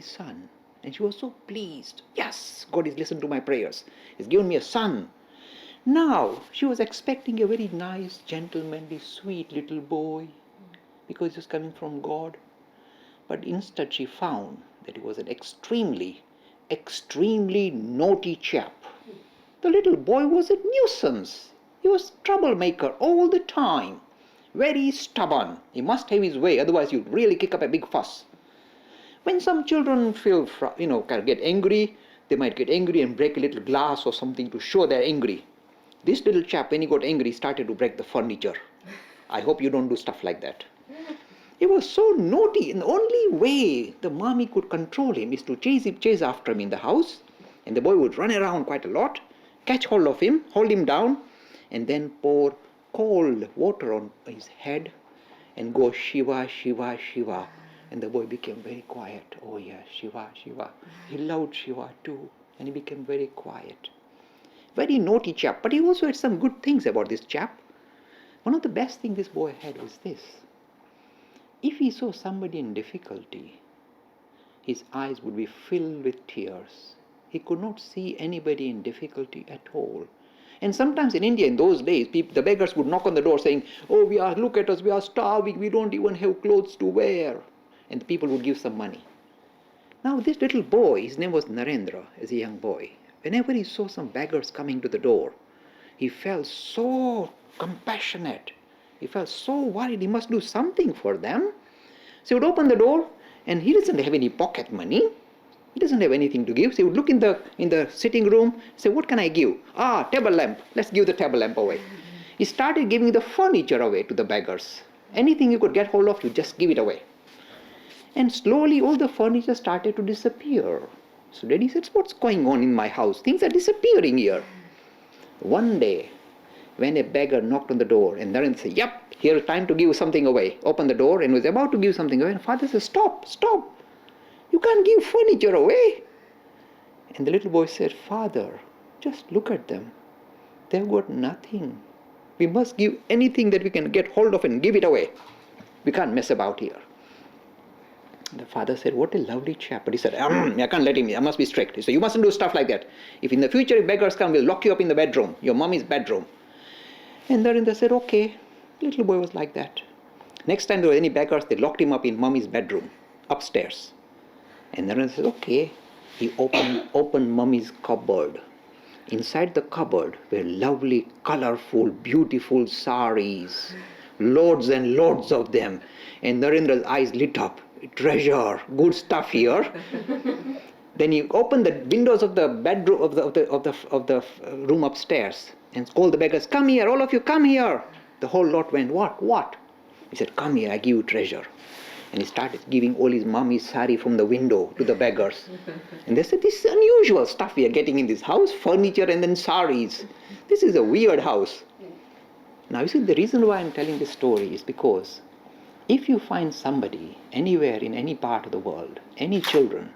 son. And she was so pleased. Yes, God has listened to my prayers. He's given me a son. Now, she was expecting a very nice, gentlemanly, sweet little boy because he was coming from God. But instead she found that he was an extremely naughty chap. The little boy was a nuisance. He was a troublemaker all the time. Very stubborn. He must have his way, otherwise you'd really kick up a big fuss. When some children get angry, they might get angry and break a little glass or something to show they're angry. This little chap, when he got angry, started to break the furniture. I hope you don't do stuff like that. He was so naughty, and the only way the mommy could control him is to chase after him in the house, and the boy would run around quite a lot, catch hold of him, hold him down, and then pour cold water on his head and go Shiva, Shiva, Shiva. And the boy became very quiet. Oh yes, Shiva, Shiva. He loved Shiva too, and he became very quiet. Very naughty chap, but he also had some good things about this chap. One of the best things this boy had was this. If he saw somebody in difficulty, his eyes would be filled with tears. He could not see anybody in difficulty at all. And sometimes in India in those days, the beggars would knock on the door saying, oh, look at us, we are starving, we don't even have clothes to wear. And the people would give some money. Now this little boy, his name was Narendra, as a young boy, whenever he saw some beggars coming to the door, he felt so compassionate. He felt so worried he must do something for them. So he would open the door, and he doesn't have any pocket money. He doesn't have anything to give. So he would look in the sitting room, say, what can I give? Table lamp. Let's give the table lamp away. He started giving the furniture away to the beggars. Anything you could get hold of, you just give it away. And slowly all the furniture started to disappear. So Daddy said, what's going on in my house? Things are disappearing here. One day, when a beggar knocked on the door, and Narendra said, yep, here's time to give something away. Opened the door and was about to give something away. And father said, stop. You can't give furniture away. And the little boy said, Father, just look at them. They've got nothing. We must give anything that we can get hold of and give it away. We can't mess about here. The father said, what a lovely chap. But he said, I can't let him in. I must be strict. He said, you mustn't do stuff like that. If in the future if beggars come, we'll lock you up in the bedroom, your mommy's bedroom. And Narendra said, okay. The little boy was like that. Next time there were any beggars, they locked him up in mommy's bedroom, upstairs. And Narendra said, okay. He opened mommy's cupboard. Inside the cupboard were lovely, colorful, beautiful saris. Loads and loads of them. And Narendra's eyes lit up. Treasure, good stuff here. Then he opened the windows of the bedroom of the room upstairs and called the beggars, come here, all of you, come here. The whole lot went, what? He said, come here, I give you treasure. And he started giving all his mommy's sari from the window to the beggars. And they said, this is unusual stuff we are getting in this house, furniture and then saris. This is a weird house. Now you see, the reason why I'm telling this story is because if you find somebody anywhere in any part of the world, any children,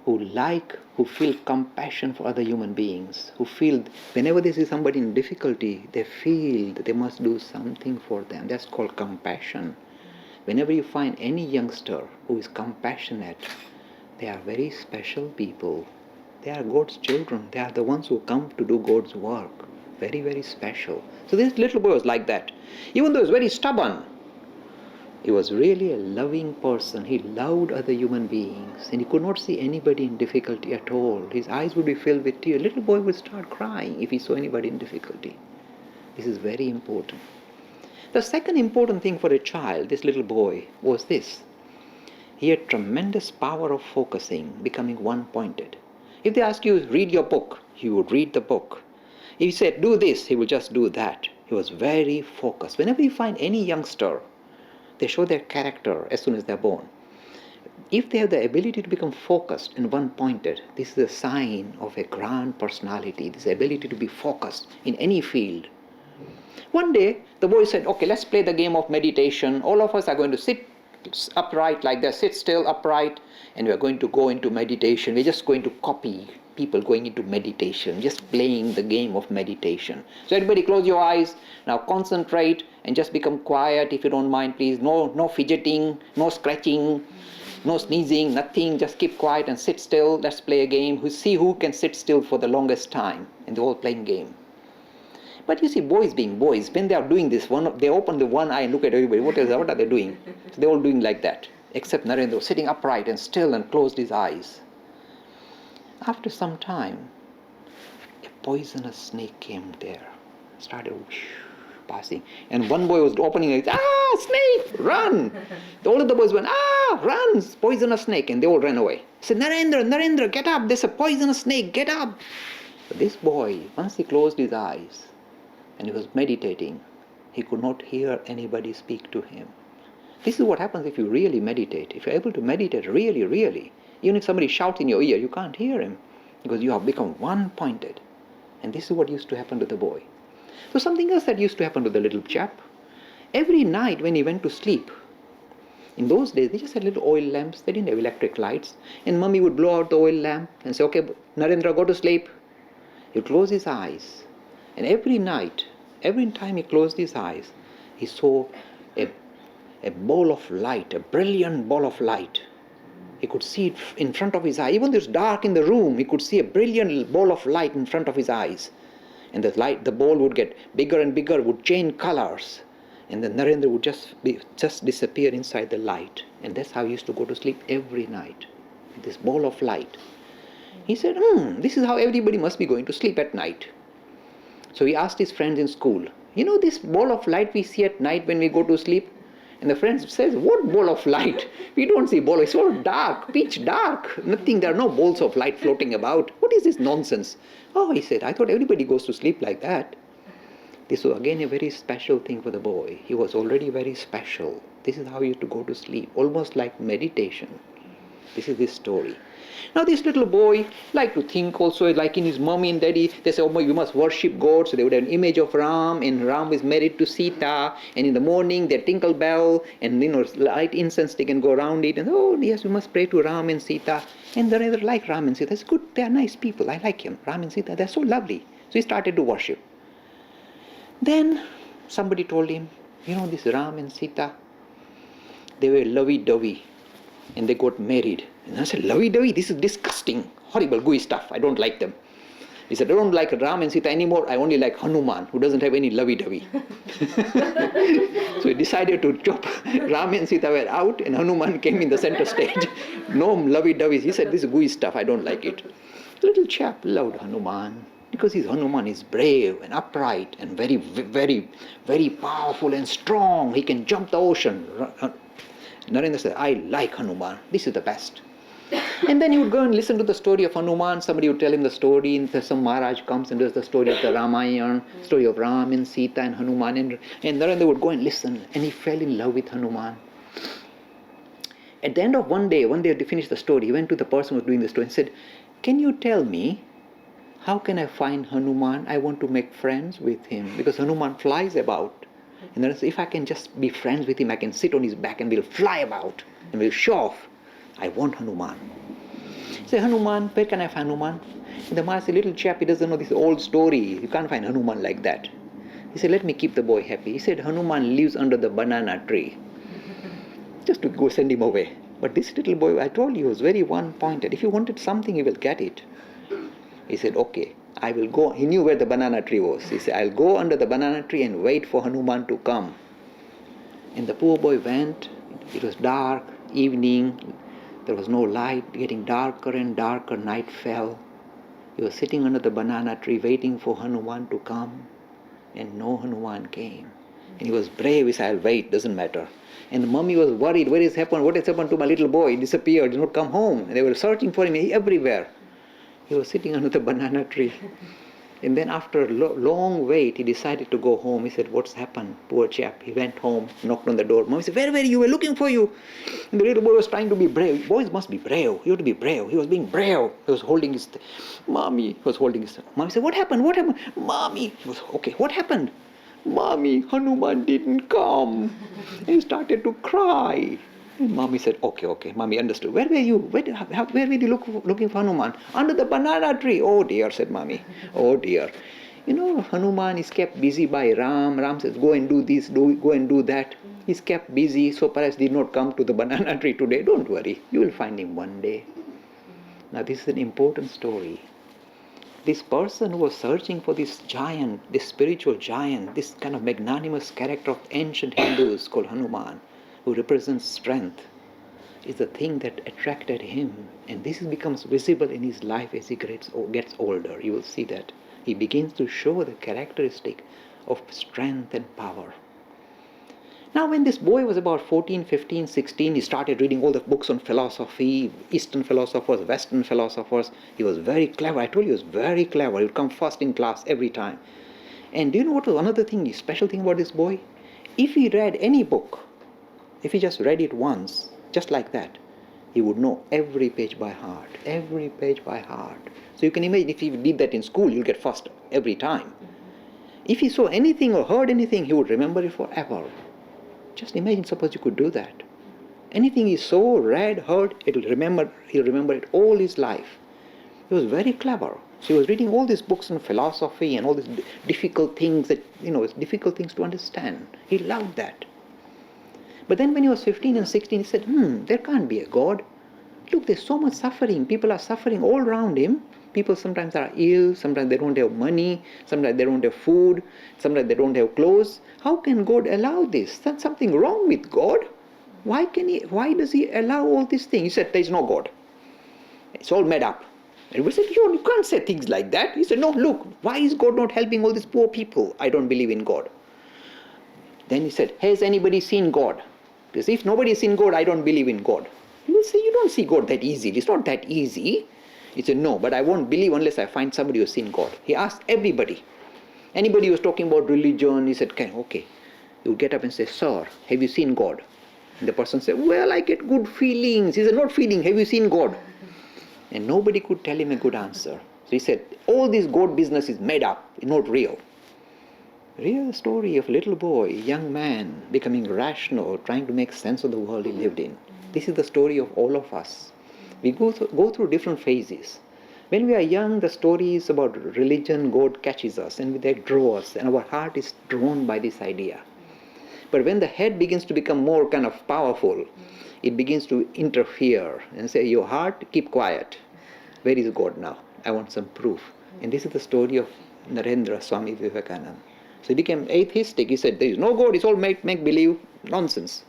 who feel compassion for other human beings, who feel whenever they see somebody in difficulty, they feel that they must do something for them. That's called compassion. Whenever you find any youngster who is compassionate, they are very special people. They are God's children. They are the ones who come to do God's work. Very, very special. So this little boy was like that. Even though he was very stubborn, he was really a loving person. He loved other human beings, and he could not see anybody in difficulty at all. His eyes would be filled with tears. Little boy would start crying if he saw anybody in difficulty. This is very important. The second important thing for a child, this little boy, was this. He had tremendous power of focusing, becoming one-pointed. If they ask you, read your book, he would read the book. If he said, do this, he would just do that. He was very focused. Whenever you find any youngster, they show their character as soon as they're born. If they have the ability to become focused and one-pointed, this is a sign of a grand personality, this ability to be focused in any field. One day, the boy said, okay, let's play the game of meditation. All of us are going to sit upright like that, sit still, upright, and we're going to go into meditation. We're just going to copy people going into meditation, just playing the game of meditation. So everybody close your eyes, now concentrate and just become quiet if you don't mind, please. No fidgeting, no scratching, No sneezing, nothing, just keep quiet and sit still. Let's play a game. We see who can sit still for the longest time. And they're all playing game. But you see, boys being boys, when they are doing this, they open the one eye and look at everybody. What are they doing? So they're all doing like that. Except Narendra, sitting upright and still and closed his eyes. After some time, a poisonous snake came there. Started passing. And one boy was opening his eyes. Snake, run! All of the boys went, run, poisonous snake. And they all ran away. He said, Narendra, get up. There's a poisonous snake, get up. But this boy, once he closed his eyes and he was meditating, he could not hear anybody speak to him. This is what happens if you really meditate. If you're able to meditate really, really, even if somebody shouts in your ear, you can't hear him because you have become one-pointed. And this is what used to happen to the boy. So something else that used to happen to the little chap, every night when he went to sleep, in those days they just had little oil lamps, they didn't have electric lights, and Mummy would blow out the oil lamp and say, okay, Narendra, go to sleep. He would close his eyes, and every night, every time he closed his eyes, he saw a ball of light, a brilliant ball of light. He could see it in front of his eye. Even though it's dark in the room, he could see a brilliant ball of light in front of his eyes. And the ball would get bigger and bigger, would change colors. And then Narendra would just disappear inside the light. And that's how he used to go to sleep every night, with this ball of light. He said, this is how everybody must be going to sleep at night. So he asked his friends in school, this ball of light we see at night when we go to sleep? And the friend says, what ball of light? We don't see ball. It's all dark, pitch dark. Nothing. There are no balls of light floating about. What is this nonsense? Oh, he said, I thought everybody goes to sleep like that. This was again a very special thing for the boy. He was already very special. This is how he used to go to sleep, almost like meditation. This is his story. Now this little boy liked to think also, like in his mommy and daddy, they say, you must worship God. So they would have an image of Ram, and Ram is married to Sita, and in the morning they tinkle bell, and light incense, they can go around it, and yes, we must pray to Ram and Sita. And they rather like Ram and Sita. It's good, they are nice people, I like him. Ram and Sita, they're so lovely. So he started to worship. Then somebody told him, this Ram and Sita, they were lovey-dovey, and they got married. And I said, lovey-dovey, this is disgusting, horrible, gooey stuff. I don't like them. He said, I don't like Ram and Sita anymore. I only like Hanuman, who doesn't have any lovey-dovey. So he decided to chop. Ram and Sita were out, and Hanuman came in the center stage. No lovey-doveys. He said, this is gooey stuff. I don't like it. The little chap loved Hanuman because Hanuman is brave and upright and very, very, very powerful and strong. He can jump the ocean. Narendra said, I like Hanuman. This is the best. And then he would go and listen to the story of Hanuman. Somebody would tell him the story, and some Maharaj comes and does the story of the Ramayana, story of Ram and Sita and Hanuman. And Narendra would go and listen, and he fell in love with Hanuman. At the end of one day they finished the story, he went to the person who was doing the story and said, can you tell me, how can I find Hanuman? I want to make friends with him, because Hanuman flies about. And then I said, if I can just be friends with him, I can sit on his back and we'll fly about and we'll show off. I want Hanuman. He said, Hanuman, where can I find Hanuman? And the Maharaj said, little chap, he doesn't know this old story. You can't find Hanuman like that. He said, let me keep the boy happy. He said, Hanuman lives under the banana tree. Just to go send him away. But this little boy, I told you, he was very one-pointed. If he wanted something, he will get it. He said, okay, I will go. He knew where the banana tree was. He said, I'll go under the banana tree and wait for Hanuman to come. And the poor boy went. It was dark, evening. There was no light. Getting darker and darker, night fell. He was sitting under the banana tree waiting for Hanuman to come. And no Hanuman came. And he was brave. He said, I'll wait, doesn't matter. And the mummy was worried. What has happened to my little boy? He disappeared, did not come home. And they were searching for him everywhere. He was sitting under the banana tree. And then after a long wait, he decided to go home. He said, what's happened? Poor chap. He went home, knocked on the door. Mom said, where were you? We were looking for you. And the little boy was trying to be brave. Boys must be brave. You have to be brave. He was being brave. He was holding his... Mommy. He was holding his... Mommy said, what happened? What happened? Mommy. He was, okay, what happened? Mommy, Hanuman didn't come. And he started to cry. And Mommy said, okay. Mommy understood. Where were you? Where were you looking for Hanuman? Under the banana tree. Oh dear, said Mommy. Oh dear. Hanuman is kept busy by Ram. Ram says, go and do this, go and do that. He's kept busy, so perhaps did not come to the banana tree today. Don't worry, you will find him one day. Now this is an important story. This person who was searching for this giant, this spiritual giant, this kind of magnanimous character of ancient Hindus called Hanuman, who represents strength, is the thing that attracted him. And this becomes visible in his life as he gets older. You will see that. He begins to show the characteristic of strength and power. Now when this boy was about 14, 15, 16, he started reading all the books on philosophy, Eastern philosophers, Western philosophers. He was very clever. I told you he was very clever. He would come first in class every time. And do you know what was another thing, special thing about this boy? If he read any book, if he just read it once, just like that, he would know every page by heart. Every page by heart. So you can imagine if he did that in school, he'll get first every time. If he saw anything or heard anything, he would remember it forever. Just imagine, suppose you could do that. Anything he saw, read, heard, he'll remember it all his life. He was very clever. So he was reading all these books on philosophy and all these difficult things that, it's difficult things to understand. He loved that. But then when he was 15 and 16, he said, there can't be a God. Look, there's so much suffering. People are suffering all around him. People sometimes are ill, sometimes they don't have money, sometimes they don't have food, sometimes they don't have clothes. How can God allow this? There's something wrong with God. Why does he allow all these things? He said, there is no God. It's all made up. And we said, you can't say things like that. He said, no, look, why is God not helping all these poor people? I don't believe in God. Then he said, has anybody seen God? Because if nobody has seen God, I don't believe in God. You will say, you don't see God that easily. It's not that easy. He said, no, but I won't believe unless I find somebody who's seen God. He asked everybody. Anybody who was talking about religion, he said, okay. He would get up and say, sir, have you seen God? And the person said, well, I get good feelings. He said, not feeling, have you seen God? And nobody could tell him a good answer. So he said, all this God business is made up, not real. Real story of a little boy, young man, becoming rational, trying to make sense of the world he lived in. This is the story of all of us. We go through different phases. When we are young, the story is about religion. God catches us and they draw us, and our heart is drawn by this idea. But when the head begins to become more kind of powerful, it begins to interfere and say, your heart, keep quiet. Where is God now? I want some proof. And this is the story of Narendra Swami Vivekananda. So he became atheistic. He said, there is no God, it's all make-believe nonsense.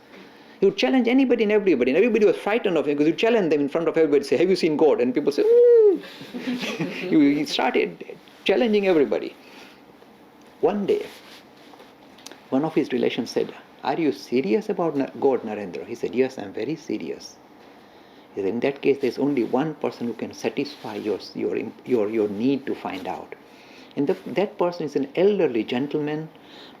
He would challenge anybody and everybody was frightened of him because he would challenge them in front of everybody, say, have you seen God? And people say, He started challenging everybody. One day, one of his relations said, are you serious about God, Narendra? He said, yes, I'm very serious. He said, in that case, there's only one person who can satisfy your need to find out. And that person is an elderly gentleman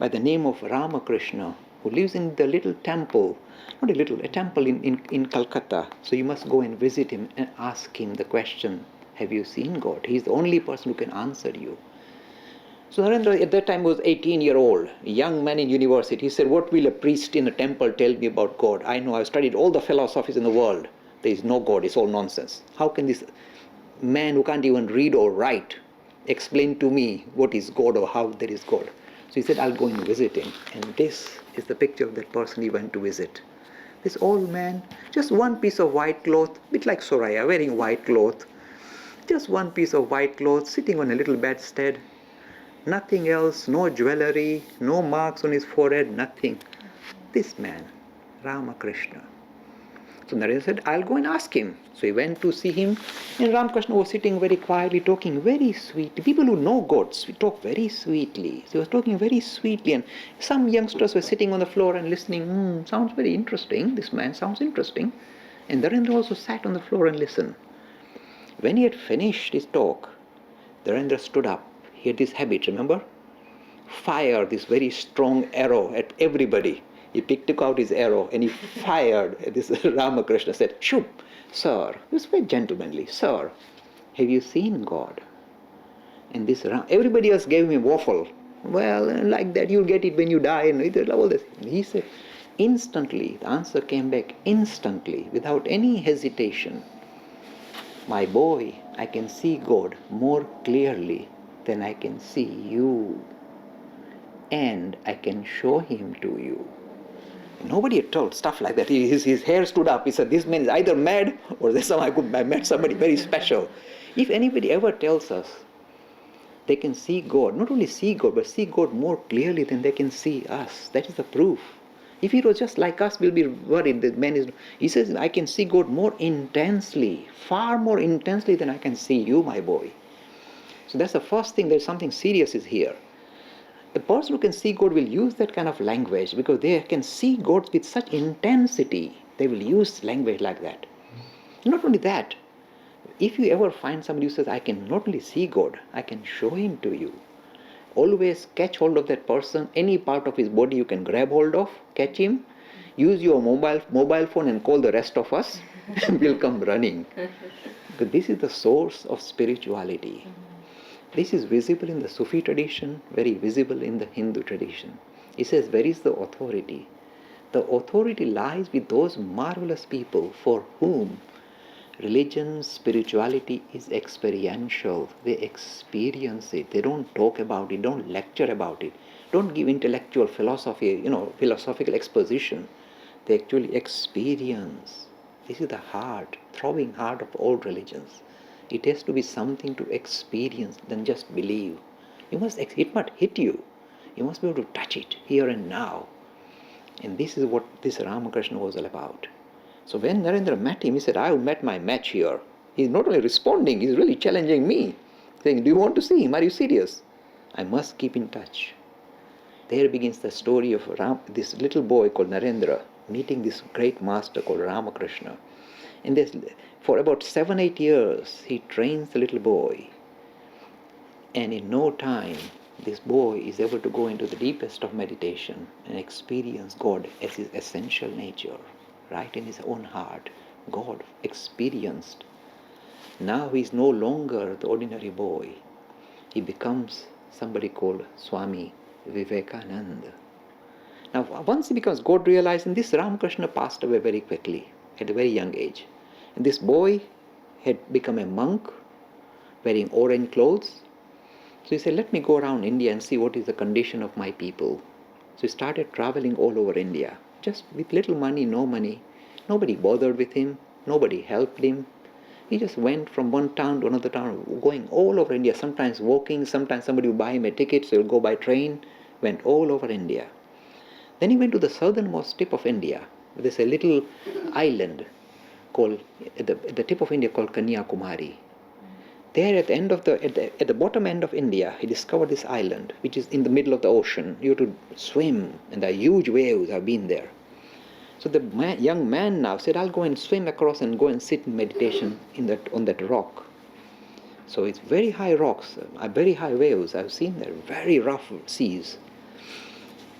by the name of Ramakrishna, who lives in the little temple, a temple in Calcutta. So you must go and visit him and ask him the question, have you seen God? He's the only person who can answer you. So Narendra at that time was 18-year-old, a young man in university. He said, what will a priest in a temple tell me about God? I know, I've studied all the philosophies in the world. There is no God, it's all nonsense. How can this man who can't even read or write explain to me what is God or how there is God? So he said, I'll go and visit him. And this is the picture of that person he went to visit. This old man, just one piece of white cloth, a bit like Soraya, wearing white cloth. Just one piece of white cloth, sitting on a little bedstead. Nothing else, no jewelry, no marks on his forehead, nothing. This man, Ramakrishna. So Narendra said, I'll go and ask him. So he went to see him, and Ramakrishna was sitting very quietly, talking very sweetly. People who know God talk very sweetly. So he was talking very sweetly, and some youngsters were sitting on the floor and listening. Sounds very interesting. This man sounds interesting. And Narendra also sat on the floor and listened. When he had finished his talk, Narendra stood up. He had this habit, remember? Fire this very strong arrow at everybody. He picked out his arrow and he fired. This Ramakrishna said, shoot, sir. He was very gentlemanly. Sir, have you seen God? And this everybody else gave him a waffle. Well, like that, you'll get it when you die. And all this. He said, instantly, the answer came back instantly, without any hesitation. My boy, I can see God more clearly then I can see you and I can show him to you. Nobody had told stuff like that. His hair stood up. He said, this man is either mad or I met somebody very special. If anybody ever tells us they can see God, not only see God, but see God more clearly than they can see us, that is the proof. If he was just like us, we'll be worried that man is. He says, I can see God more intensely, far more intensely than I can see you, my boy. So that's the first thing. There's something serious is here. The person who can see God will use that kind of language because they can see God with such intensity. They will use language like that. Not only that, if you ever find somebody who says, I can not only see God, I can show him to you. Always catch hold of that person. Any part of his body you can grab hold of, catch him, use your mobile phone and call the rest of us and we'll come running. But this is the source of spirituality. This is visible in the Sufi tradition, very visible in the Hindu tradition. He says, where is the authority? The authority lies with those marvelous people for whom religion, spirituality is experiential. They experience it. They don't talk about it, don't lecture about it, don't give intellectual philosophy, philosophical exposition. They actually experience. This is the heart, throbbing heart of all religions. It has to be something to experience than just believe. It must hit you. You must be able to touch it here and now. And this is what this Ramakrishna was all about. So when Narendra met him, he said, I have met my match here. He's not only responding, he's really challenging me, saying, do you want to see him? Are you serious? I must keep in touch. There begins the story of this little boy called Narendra meeting this great master called Ramakrishna. And for about 7-8 years, he trains the little boy. And in no time, this boy is able to go into the deepest of meditation and experience God as his essential nature, right in his own heart. God experienced. Now he is no longer the ordinary boy. He becomes somebody called Swami Vivekananda. Now, once he becomes God realized, and this Ramakrishna passed away very quickly at a very young age. And this boy had become a monk wearing orange clothes. So he said, let me go around India and see what is the condition of my people. So he started traveling all over India, just with little money, no money. Nobody bothered with him. Nobody helped him. He just went from one town to another town, going all over India, sometimes walking, sometimes somebody would buy him a ticket, so he'll go by train, went all over India. Then he went to the southernmost tip of India. There's a little island called, at the tip of India called Kanyakumari. There at the bottom end of India, he discovered this island, which is in the middle of the ocean. You have to swim, and the huge waves have been there. So the young man now said, I'll go and swim across and go and sit in meditation on that rock. So it's very high rocks, very high waves. I've seen there, very rough seas.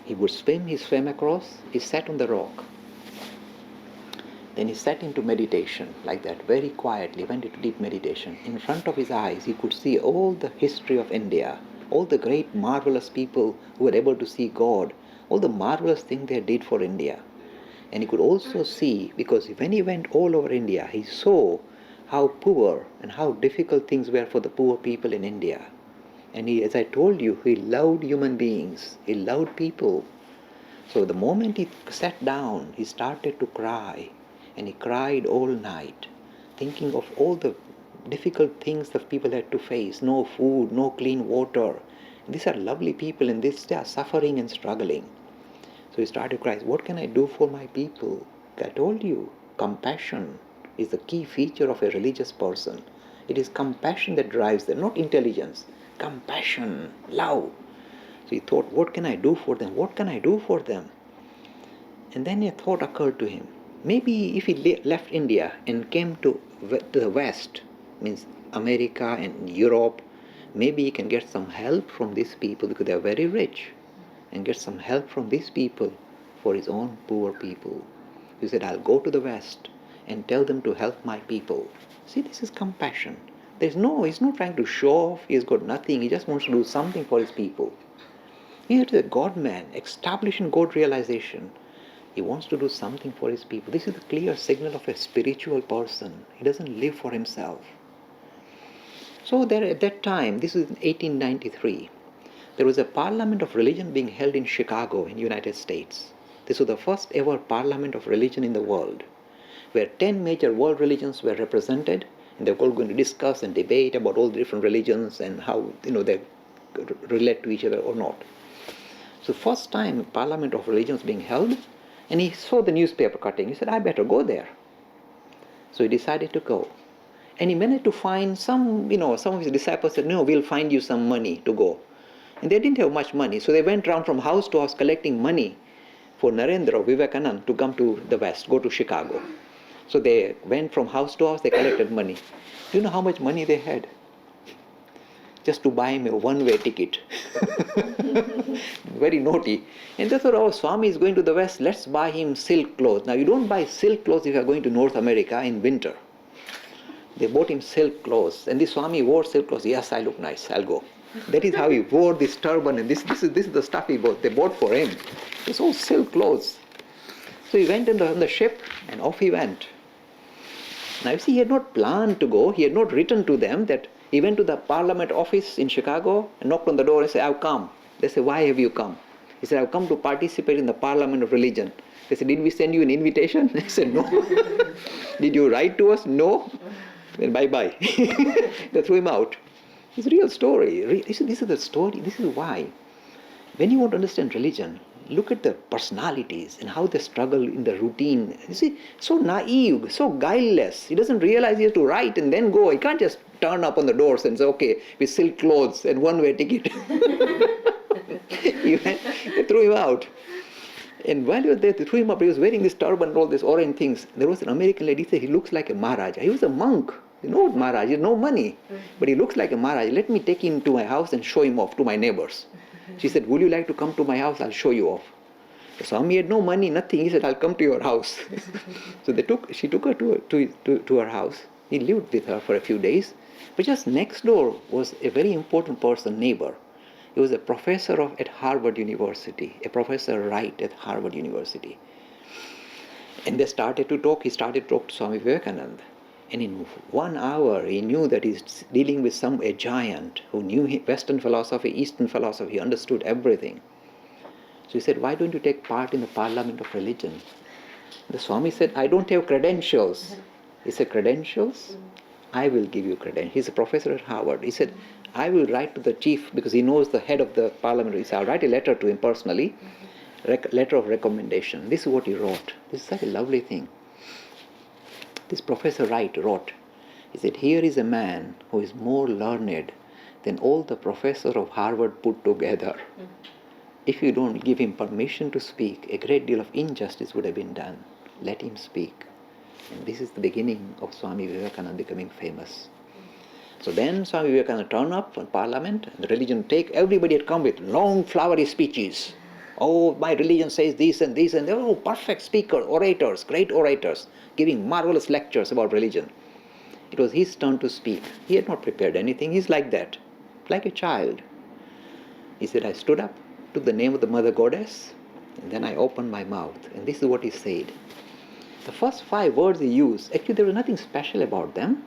He would swim, he swam across, he sat on the rock. Then he sat into meditation like that, very quietly, went into deep meditation. In front of his eyes, he could see all the history of India, all the great marvelous people who were able to see God, all the marvelous things they did for India. And he could also see, because when he went all over India, he saw how poor and how difficult things were for the poor people in India. And he, as I told you, he loved human beings. He loved people. So the moment he sat down, he started to cry. And he cried all night, thinking of all the difficult things that people had to face. No food, no clean water. These are lovely people, and they are suffering and struggling. So he started to cry, what can I do for my people? I told you, compassion is the key feature of a religious person. It is compassion that drives them, not intelligence. Compassion, love. So he thought, what can I do for them? What can I do for them? And then a thought occurred to him. Maybe if he left India and came to the West, means America and Europe, maybe he can get some help from these people because they are very rich, and get some help from these people for his own poor people. He said, I'll go to the West and tell them to help my people. See, this is compassion. He's not trying to show off, he's got nothing, he just wants to do something for his people. He is a God man, established in God realization. He wants to do something for his people. This is the clear signal of a spiritual person. He doesn't live for himself. So there at that time, this is in 1893, there was a Parliament of Religion being held in Chicago in the United States. This was the first ever Parliament of Religion in the world, where 10 major world religions were represented, and they were all going to discuss and debate about all the different religions and how they relate to each other or not. So first time Parliament of Religions being held, and he saw the newspaper cutting. He said, I better go there. So he decided to go. And he managed to find some of his disciples said, no, we'll find you some money to go. And they didn't have much money, so they went around from house to house collecting money for Narendra or Vivekananda to come to the West, go to Chicago. So they went from house to house, they collected money. Do you know how much money they had? Just to buy him a one-way ticket. Very naughty. And they thought, oh, Swami is going to the West, let's buy him silk clothes. Now you don't buy silk clothes if you are going to North America in winter. They bought him silk clothes, and this Swami wore silk clothes. Yes, I look nice, I'll go. That is how he wore this turban, and this is the stuff they bought for him. It's all silk clothes. So he went on the ship, and off he went. Now you see, he had not planned to go. He had not written to them that he went to the Parliament office in Chicago and knocked on the door and said, I've come. They said, why have you come? He said, I've come to participate in the Parliament of Religion. They said, did we send you an invitation? He said, no. Did you write to us? No. Then bye-bye. They threw him out. It's a real story. This is the story. This is why. When you want to understand religion, look at the personalities and how they struggle in the routine. You see, so naive, so guileless. He doesn't realize he has to write and then go. He can't just turn up on the doors and say, okay, with silk clothes and one-way ticket. They threw him out. And while he was there, they threw him up. He was wearing this turban and all these orange things. There was an American lady who said, he looks like a Maharaja. He was a monk. You know what Maharaj, he has no money. But he looks like a Maharaj. Let me take him to my house and show him off to my neighbors. She said, would you like to come to my house? I'll show you off. The Swami had no money, nothing. He said, I'll come to your house. So she took her to her house. He lived with her for a few days. But just next door was a very important person, neighbor. He was a professor at Harvard University, a Professor Wright at Harvard University. And they started to talk. He started to talk to Swami Vivekananda. And in 1 hour, he knew that he's dealing with a giant who knew Western philosophy, Eastern philosophy, he understood everything. So he said, why don't you take part in the Parliament of Religion? The Swami said, I don't have credentials. He said, credentials? I will give you credentials. He's a professor at Harvard. He said, I will write to the chief, because he knows the head of the parliament. He said, I'll write a letter to him personally, letter of recommendation. This is what he wrote. This is such a lovely thing. This Professor Wright wrote, he said, here is a man who is more learned than all the professors of Harvard put together. If you don't give him permission to speak, a great deal of injustice would have been done. Let him speak. And this is the beginning of Swami Vivekananda becoming famous. So then Swami Vivekananda turned up in Parliament, and the religion everybody had come with long flowery speeches. Oh, my religion says this and this, and they were all perfect speakers, orators, great orators, giving marvelous lectures about religion. It was his turn to speak. He had not prepared anything. He's like that, like a child. He said, I stood up, took the name of the Mother Goddess, and then I opened my mouth. And this is what he said. The first 5 words he used, actually there was nothing special about them.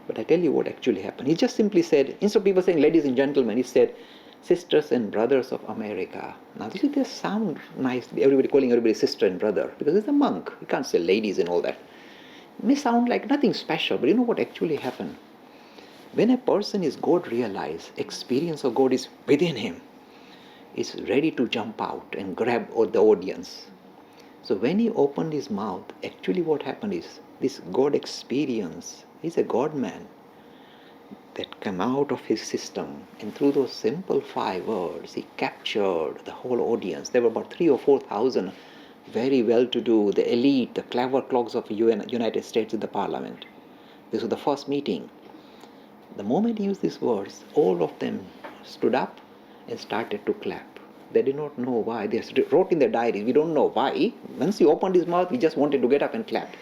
But I tell you what actually happened. He just simply said, instead of people saying ladies and gentlemen, he said, sisters and brothers of America. Now this is just sound nice, everybody calling everybody sister and brother, because he's a monk. You can't say ladies and all that. It may sound like nothing special, but you know what actually happened? When a person is God realized, experience of God is within him, is ready to jump out and grab the audience. So when he opened his mouth, actually what happened is, this God experience, he's a God man, that came out of his system, and through those simple 5 words, he captured the whole audience. There were about 3,000 or 4,000 very well-to-do, the elite, the clever clogs of the United States in the Parliament. This was the first meeting. The moment he used these words, all of them stood up and started to clap. They did not know why. They wrote in their diaries, we don't know why. Once he opened his mouth, he just wanted to get up and clap.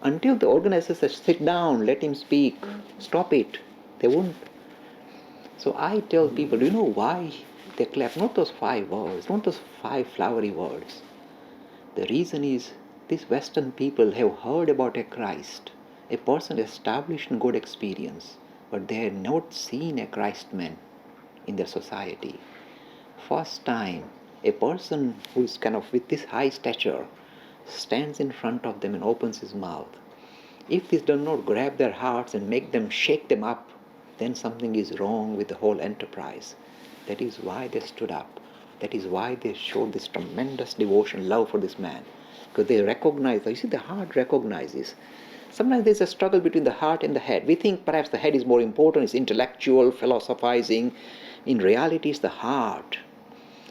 Until the organizers said, sit down, let him speak, stop it. They won't. So I tell people, do you know why they clap? Not those 5 words, not those 5 flowery words. The reason is, these Western people have heard about a Christ, a person established in God experience. but they had not seen a Christ man in their society. First time, a person who is kind of with this high stature stands in front of them and opens his mouth. If this does not grab their hearts and make them shake them up, then something is wrong with the whole enterprise. That is why they stood up. That is why they showed this tremendous devotion, love for this man. Because they recognize, you see, the heart recognizes. Sometimes there's a struggle between the heart and the head. We think perhaps the head is more important, it's intellectual, philosophizing. In reality, it's the heart.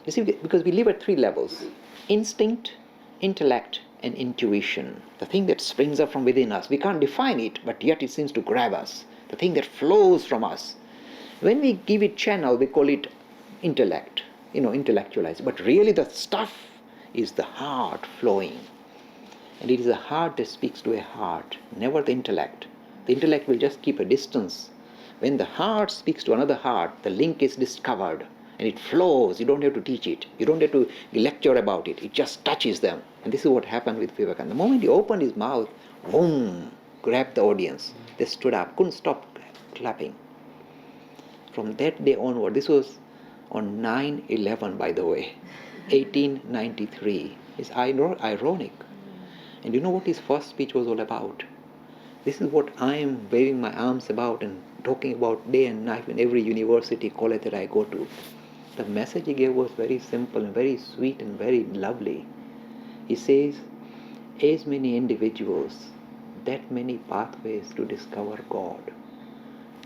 You see, because we live at three levels: instinct, intellect, and intuition. The thing that springs up from within us. We can't define it, but yet it seems to grab us. The thing that flows from us. When we give it channel, we call it intellect, intellectualize. But really the stuff is the heart flowing. And it is the heart that speaks to a heart, never the intellect. The intellect will just keep a distance. When the heart speaks to another heart, the link is discovered and it flows. You don't have to teach it. You don't have to lecture about it. It just touches them. And this is what happened with Vivekananda. The moment he opened his mouth, boom, grabbed the audience. They stood up, couldn't stop clapping. From that day onward, this was on 9/11, by the way, 1893. It's ironic. And you know what his first speech was all about? This is what I am waving my arms about and talking about day and night in every university, college that I go to. The message he gave was very simple and very sweet and very lovely. He says, as many individuals, that many pathways to discover God.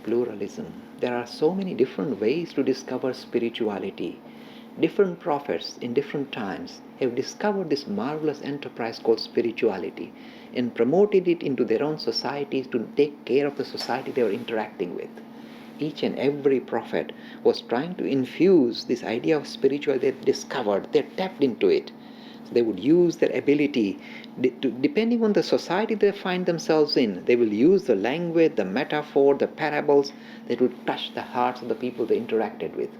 Pluralism. There are so many different ways to discover spirituality. Different prophets in different times have discovered this marvelous enterprise called spirituality and promoted it into their own societies to take care of the society they were interacting with. Each and every prophet was trying to infuse this idea of spirituality they discovered. They tapped into it. So they would use their ability, depending on the society they find themselves in, they will use the language, the metaphor, the parables that would touch the hearts of the people they interacted with.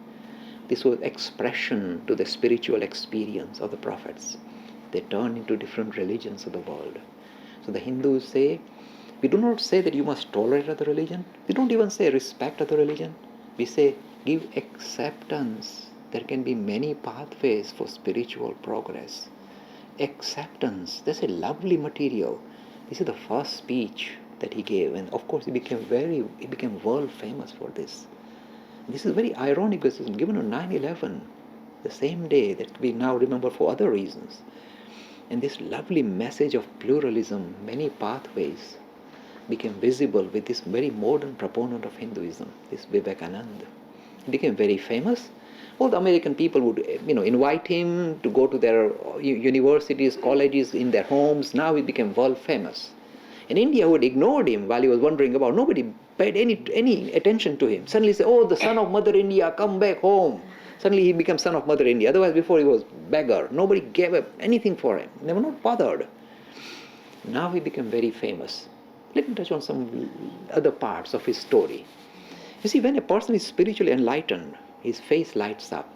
This was expression to the spiritual experience of the prophets. They turned into different religions of the world. So the Hindus say, we do not say that you must tolerate other religion. We don't even say respect other religion. We say give acceptance. There can be many pathways for spiritual progress. Acceptance. That's a lovely material. This is the first speech that he gave, and of course he became world famous for this. This is very ironic because it was given on 9/11, the same day that we now remember for other reasons. And this lovely message of pluralism, many pathways, became visible with this very modern proponent of Hinduism, this Vivekananda. He became very famous. All the American people would, invite him to go to their universities, colleges, in their homes. Now he became world famous. In India, who had ignored him while he was wandering about, nobody paid any attention to him. Suddenly say, oh, the son of Mother India, come back home. Suddenly he becomes son of Mother India. Otherwise, before he was beggar. Nobody gave up anything for him. They were not bothered. Now he became very famous. Let me touch on some other parts of his story. You see, when a person is spiritually enlightened, his face lights up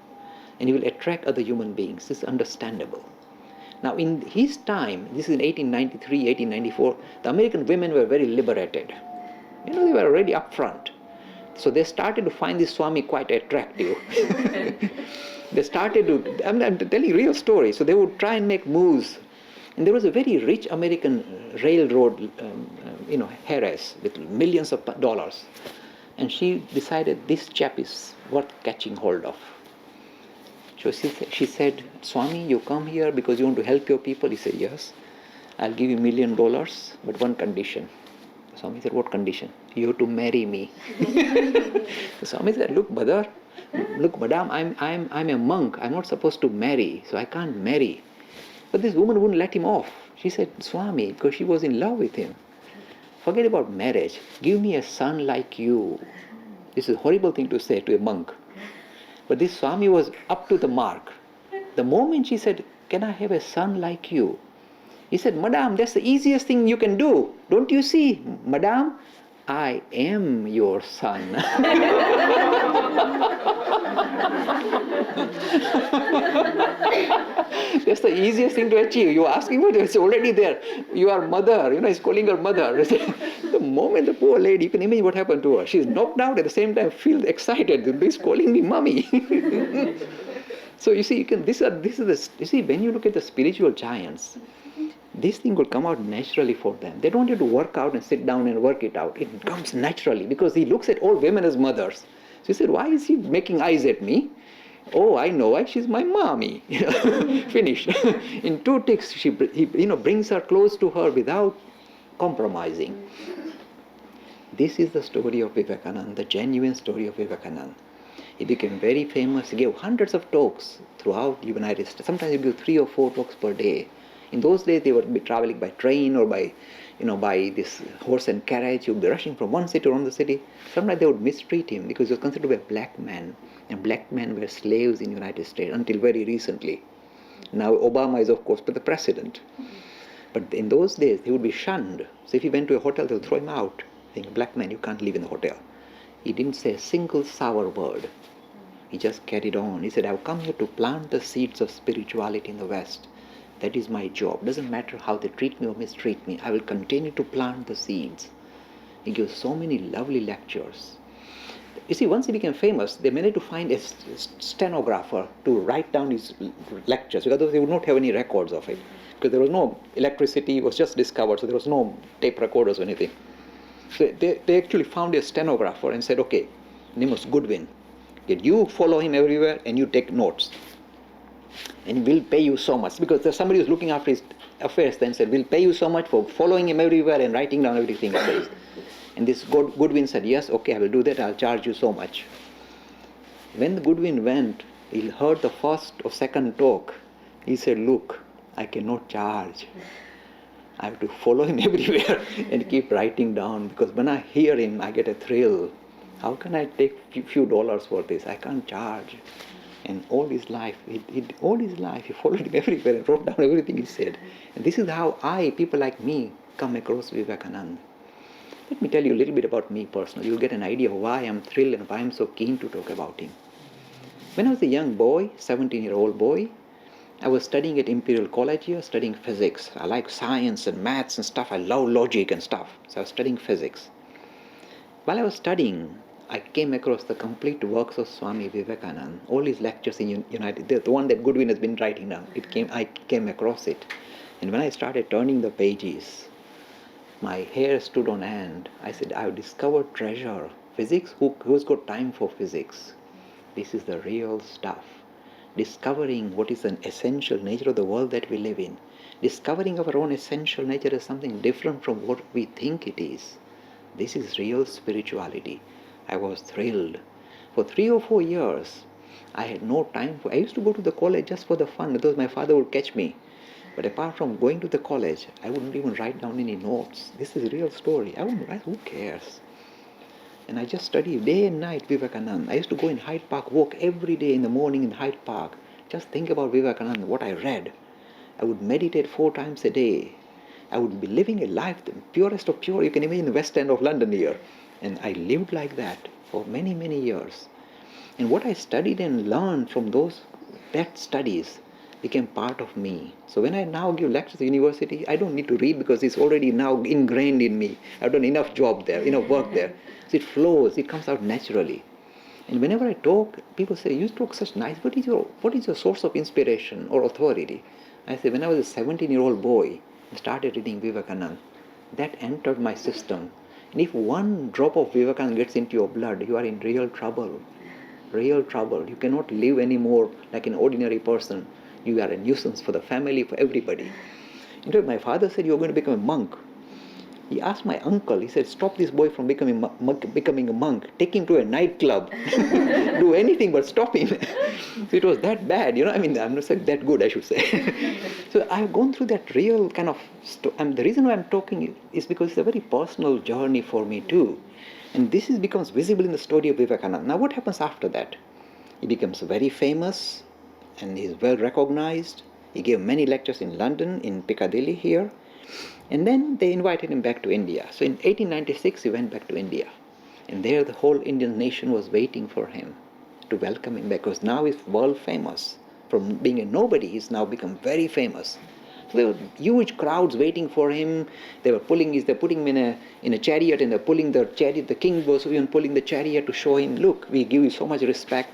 and he will attract other human beings. This is understandable. Now, in his time, this is in 1893, 1894, the American women were very liberated. They were already up front. So they started to find this Swami quite attractive. They started to, I'm telling you a real story. So they would try and make moves. And there was a very rich American railroad, heiress with millions of dollars. And she decided this chap is worth catching hold of. So she said, Swami, you come here because you want to help your people? He said, yes. I'll give you $1 million, but one condition. Swami said, what condition? You have to marry me. Swami said, look, brother, look, madam, I'm a monk. I'm not supposed to marry, so I can't marry. But this woman wouldn't let him off. She said, Swami, because she was in love with him. Forget about marriage. Give me a son like you. This is a horrible thing to say to a monk. But this Swami was up to the mark. The moment she said, can I have a son like you? He said, Madam, that's the easiest thing you can do. Don't you see, Madam? I am your son. That's the easiest thing to achieve. You're asking for it, it's already there. You are mother, he's calling her mother. The moment the poor lady, you can imagine what happened to her. She's knocked out, at the same time feels excited. He's calling me mommy. So you see, you see, when you look at the spiritual giants, this thing will come out naturally for them. They don't have to work out and sit down and work it out. It comes naturally because he looks at all women as mothers. So he said, why is he making eyes at me? Oh, I know why. She's my mommy. Finished. In 2 ticks, he brings her close to her without compromising. This is the story of Vivekananda, the genuine story of Vivekananda. He became very famous. He gave hundreds of talks throughout the United States. Sometimes he gave 3 or 4 talks per day. In those days, they would be traveling by train or by this horse and carriage. He would be rushing from one city to another city. Sometimes they would mistreat him because he was considered to be a black man. And black men were slaves in the United States until very recently. Now Obama is, of course, the president. But in those days, he would be shunned. So if he went to a hotel, they would throw him out. Saying, black man, you can't live in the hotel. He didn't say a single sour word. He just carried on. He said, I've come here to plant the seeds of spirituality in the West. That is my job. Doesn't matter how they treat me or mistreat me. I will continue to plant the seeds. He gives so many lovely lectures. You see, once he became famous, they managed to find a stenographer to write down his lectures, because they would not have any records of it. Because there was no electricity, it was just discovered, so there was no tape recorders or anything. So they actually found a stenographer and said, okay, name was Goodwin. You follow him everywhere and you take notes. And we'll pay you so much. Because there's somebody who's looking after his affairs then said, we'll pay you so much for following him everywhere and writing down everything he says. And this Goodwin said, yes, okay, I will do that, I'll charge you so much. When Goodwin went, he heard the first or second talk. He said, look, I cannot charge. I have to follow him everywhere and keep writing down, because when I hear him, I get a thrill. How can I take few dollars for this? I can't charge. And all his life, he followed him everywhere and wrote down everything he said. And this is how people like me, come across Vivekananda. Let me tell you a little bit about me personally. You'll get an idea of why I'm thrilled and why I'm so keen to talk about him. When I was a young boy, 17-year-old boy, I was studying at Imperial College here, studying physics. I like science and maths and stuff. I love logic and stuff. So I was studying physics. While I was studying, I came across the complete works of Swami Vivekananda, all his lectures in United, the one that Goodwin has been writing down. I came across it. And when I started turning the pages, my hair stood on end. I said, I've discovered treasure. Physics? Who's got time for physics? This is the real stuff. Discovering what is an essential nature of the world that we live in. Discovering our own essential nature as something different from what we think it is. This is real spirituality. I was thrilled. For 3 or 4 years, I had no time I used to go to the college just for the fun. Otherwise my father would catch me. But apart from going to the college, I wouldn't even write down any notes. This is a real story. I wouldn't write, who cares? And I just studied day and night Vivekananda. I used to go in Hyde Park, walk every day in the morning in Hyde Park. Just think about Vivekananda, what I read. I would meditate 4 times a day. I would be living a life, the purest of pure. You can imagine the West End of London here. And I lived like that for many, many years. And what I studied and learned from that studies became part of me. So when I now give lectures at university, I don't need to read because it's already now ingrained in me. I've done enough job there, enough work there. So it flows, it comes out naturally. And whenever I talk, people say, you talk such nice, what is your source of inspiration or authority? I say, when I was a 17-year-old boy and started reading Vivekananda, that entered my system. And if one drop of Vivekananda gets into your blood, you are in real trouble. Real trouble. You cannot live anymore like an ordinary person. You are a nuisance for the family, for everybody. In fact, my father said, you're going to become a monk. He asked my uncle, he said, stop this boy from becoming a monk. Take him to a nightclub. Do anything but stop him. So it was that bad, I'm not saying that good, I should say. So I've gone through that real kind of, the reason why I'm talking is because it's a very personal journey for me too. And this becomes visible in the story of Vivekananda. Now what happens after that? He becomes very famous and he's well recognized. He gave many lectures in London, in Piccadilly here. And then they invited him back to India. So in 1896 he went back to India. And there the whole Indian nation was waiting for him to welcome him back, because now he's world famous. From being a nobody, he's now become very famous. There were huge crowds waiting for him. They're putting him in a chariot, and they're pulling the chariot. The king was even pulling the chariot to show him, look, we give you so much respect.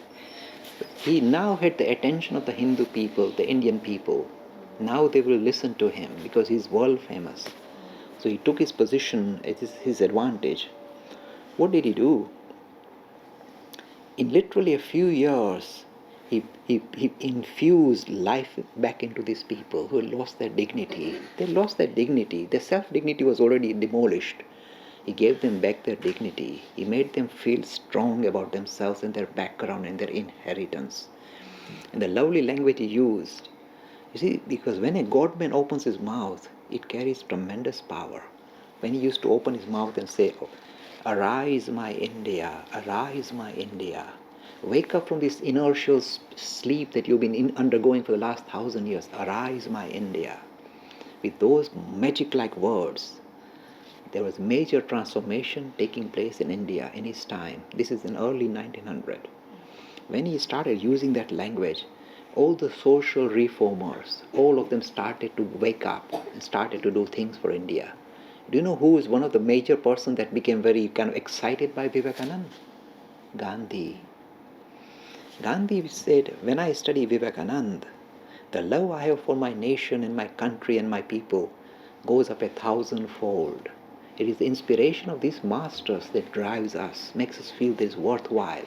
He now had the attention of the Hindu people, the Indian people. Now they will listen to him because he's world famous. So he took his position at his advantage. What did he do? In literally a few years, he infused life back into these people who lost their dignity. They lost their dignity. Their self-dignity was already demolished. He gave them back their dignity. He made them feel strong about themselves and their background and their inheritance. And the lovely language he used, you see, because when a God-man opens his mouth, it carries tremendous power. When he used to open his mouth and say, arise my India, arise my India. Wake up from this inertial sleep that you've been undergoing for the last 1,000 years. Arise my India. With those magic-like words, there was major transformation taking place in India in his time. This is in early 1900. When he started using that language, all the social reformers, all of them started to wake up and started to do things for India. Do you know who is one of the major persons that became very kind of excited by Vivekananda? Gandhi. Gandhi said, when I study Vivekananda, the love I have for my nation and my country and my people goes up 1,000-fold. It is the inspiration of these masters that drives us, makes us feel this worthwhile.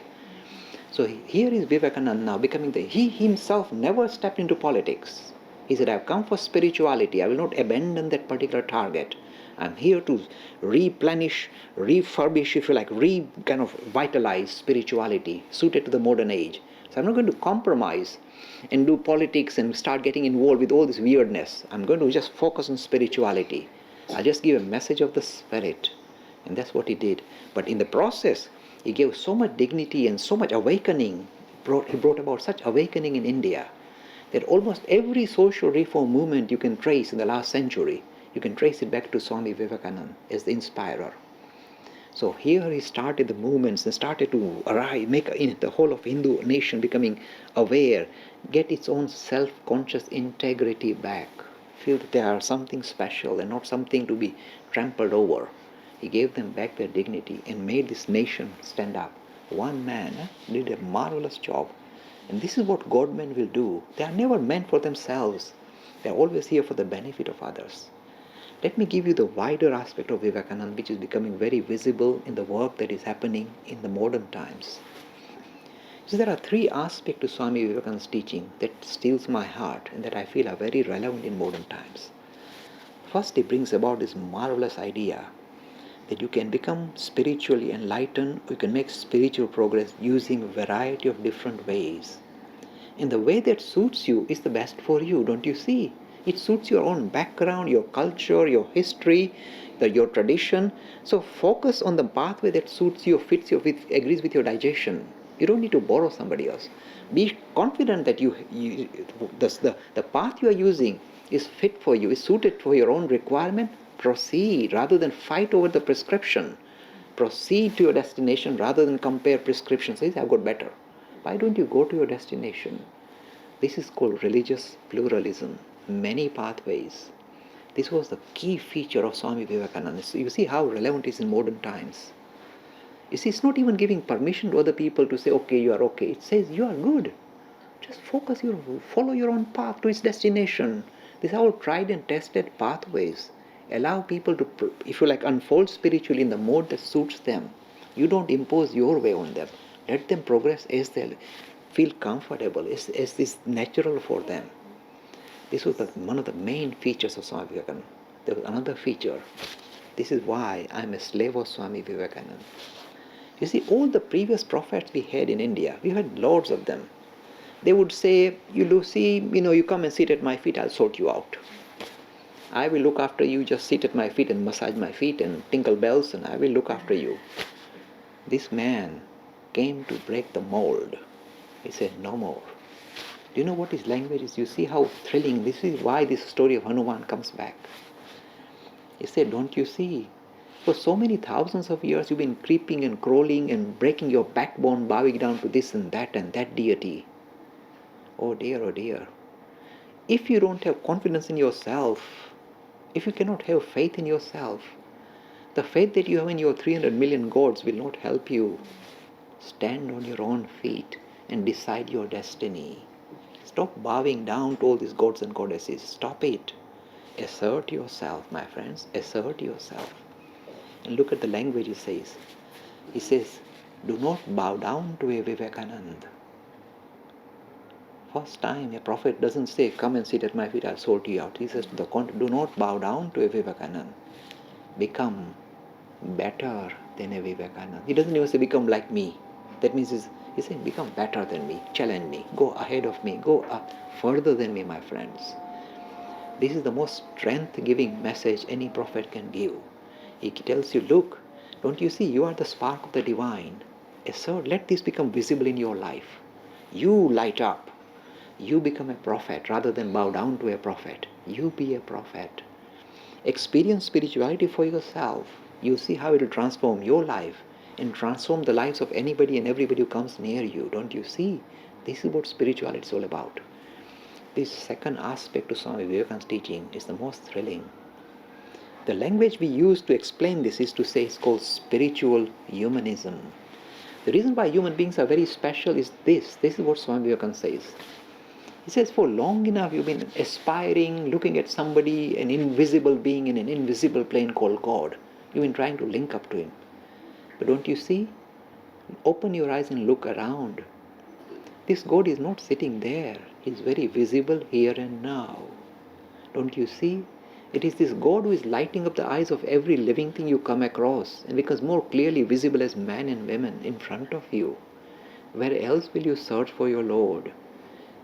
So here is Vivekananda now becoming he himself never stepped into politics. He said, I've come for spirituality. I will not abandon that particular target. I'm here to replenish, refurbish, if you like, kind of vitalize spirituality suited to the modern age. So I'm not going to compromise and do politics and start getting involved with all this weirdness. I'm going to just focus on spirituality. I'll just give a message of the Spirit. And that's what he did. But in the process, he gave so much dignity and so much awakening. He brought about such awakening in India that almost every social reform movement you can trace in the last century, you can trace it back to Swami Vivekananda as the inspirer. So here he started the movements and started to arise, make the whole of Hindu nation becoming aware, get its own self-conscious integrity back, feel that they are something special and not something to be trampled over. He gave them back their dignity and made this nation stand up. One man did a marvelous job. And this is what God-men will do. They are never meant for themselves. They are always here for the benefit of others. Let me give you the wider aspect of Vivekananda, which is becoming very visible in the work that is happening in the modern times. So there are three aspects to Swami Vivekananda's teaching that steals my heart and that I feel are very relevant in modern times. First, he brings about this marvelous idea that you can become spiritually enlightened, you can make spiritual progress using a variety of different ways. And the way that suits you is the best for you, don't you see? It suits your own background, your culture, your history, your tradition. So focus on the pathway that suits you, fits you, agrees with your digestion. You don't need to borrow somebody else. Be confident that the path you are using is fit for you, is suited for your own requirement. Proceed rather than fight over the prescription. Proceed to your destination rather than compare prescriptions. Say, I've got better. Why don't you go to your destination? This is called religious pluralism. Many pathways. This was the key feature of Swami Vivekananda. So you see how relevant it is in modern times. You see, it's not even giving permission to other people to say, okay, you are okay. It says you are good. Just follow your own path to its destination. These are all tried and tested pathways. Allow people to, if you like, unfold spiritually in the mode that suits them. You don't impose your way on them. Let them progress as they feel comfortable, as is natural for them. This was one of the main features of Swami Vivekananda. There was another feature. This is why I'm a slave of Swami Vivekananda. You see, all the previous prophets we had in India, we had loads of them. They would say, you come and sit at my feet, I'll sort you out. I will look after you, just sit at my feet and massage my feet and tinkle bells, and I will look after you. This man came to break the mold. He said, no more. Do you know what his language is? You see how thrilling. This is why this story of Hanuman comes back. He said, don't you see? For so many thousands of years you've been creeping and crawling and breaking your backbone, bowing down to this and that deity. Oh dear, oh dear. If you don't have confidence in yourself, if you cannot have faith in yourself, the faith that you have in your 300 million gods will not help you stand on your own feet and decide your destiny. Stop bowing down to all these gods and goddesses. Stop it. Assert yourself, my friends. Assert yourself. And look at the language he says. He says, do not bow down to a Vivekananda. First time a prophet doesn't say, come and sit at my feet, I'll sort you out. He says, do not bow down to a Vivekananda. Become better than a Vivekananda. He doesn't even say, become like me. That means he's saying, become better than me, challenge me, go ahead of me, go further than me, my friends. This is the most strength-giving message any prophet can give. He tells you, look, don't you see, you are the spark of the divine. Assert, let this become visible in your life. You light up. You become a prophet rather than bow down to a prophet. You be a prophet. Experience spirituality for yourself. You see how it will transform your life and transform the lives of anybody and everybody who comes near you. Don't you see? This is what spirituality is all about. This second aspect to Swami Vivekananda's teaching is the most thrilling. The language we use to explain this is to say it's called spiritual humanism. The reason why human beings are very special is this. This is what Swami Vivekananda says. He says, for long enough you've been aspiring, looking at somebody, an invisible being in an invisible plane called God. You've been trying to link up to him. But don't you see? Open your eyes and look around. This God is not sitting there. He's very visible here and now. Don't you see? It is this God who is lighting up the eyes of every living thing you come across and becomes more clearly visible as men and women in front of you. Where else will you search for your Lord?